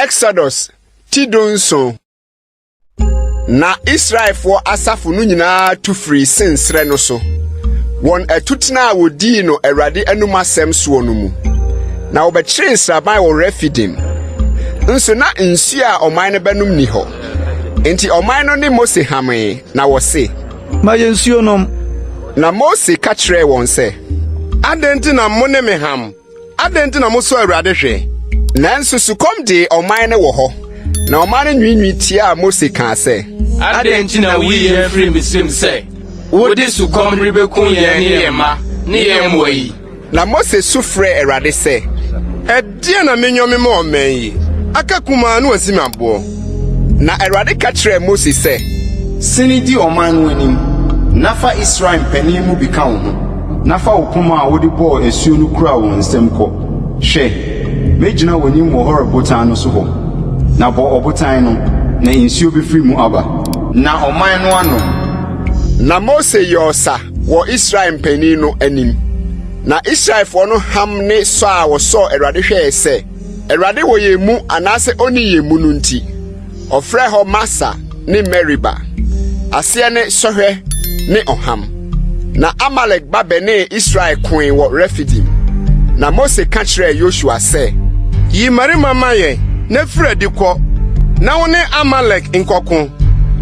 Exodus tidonso. Na Israel for asafu no nyina tu free sinsre no so. Won atutena wodi no Awurade anum asem so no mu. Na obekire nsraban wo Refidim. Nso na nsu a oman ne benum ni ho. Enti oman no ne Mose hame na wo se, "Ma yensuo nom." Na Mose ka kire won se, "Adenti na mo ne me ham. Adenti na mo so Awurade hwe." Nanso sukom de oman ne wo ho. Na oman ne nwinwi tia Mose kan se, "Adenti na wi ye free Misrim se. Wodi sukom ribekun ye ne ye ma, ne ye moyi." Na Mose sufre Awurade se, "Edie na menyome ma oman yi. Aka kuma no asimi abo." Na Awurade ka kire Mose se, "Sini di oman no anim. Nafa Israel mpanin mu bi ka wo ho. Nafa opoma a wodi bo esuo no kura wo nsem kɔ. Hwɛ, megyina wonim wɔ Horeb botan no so ho. Na bɔ obotan no, na nsuo bi firi mu aba. Na oman no ano." Na Mose yosa wo Israel mpanin no anim. Na Israel for no ham ne so a wo so Awurade hwɛ se, Awurade wo ye mu anase oni ye mu no nti. Ofrɛ ho Masa ne Meriba. Ase ne sohwɛ ne oham. Na Amalek babene Israel koin wo Refidim. Na Mose ka kyerɛ Joshua se, "Yi marima maye na fredi kɔ. Na wo ne Amalek nkɔko.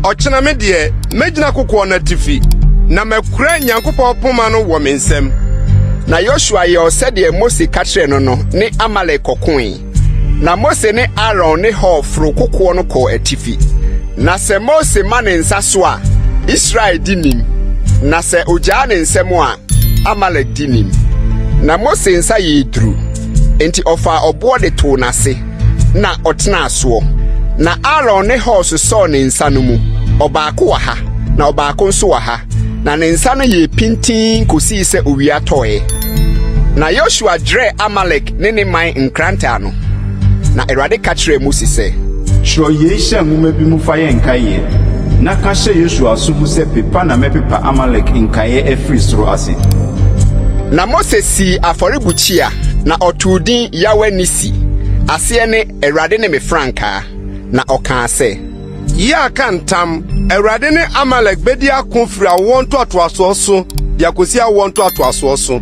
Ɔkyena me de megyina kokɔ na tifi. Na makura Nyankopɔn poma no wɔ me nsam." Na Joshua ye osede Mose ka kyerɛ no no ne Amalek kokoin. Na Mose ne Aaron ne Hor fro kokɔ no kɔ atifi. Na se Mose ma ne nsa so a Israel dinim. Na se ogya ne nsɛm a Amalek dinim. Na Mose nsa ye duru. Enti ofa obo de to nase. Na ɔtena aso. Na Aaron ne Hor so ne nsa no mu. Obaako wa ha, na obaako nso wa ha. Na ne nsa no ye pintin kosi se owia toe. Na Joshua dre Amalek ne ne man nkranta no. Na Awurade ka kyerɛ Mose se, "Hwɛ ye hyɛ nwoma bi mu fa yɛ nkae. Na ka hyɛ Joshua so mu sɛ pepa na mɛpepa Amalek nkae afiri soro ase." Na Mose si afɔrebukyia na ɔtoo Yahweh Nisi. Ase ne Awurade ne me frankaa. Na ɔkaa se, "Yi aka ntam, Awurade ne Amalek bedi ako firi awon to atoaso so, de akosi awon to atoaso so."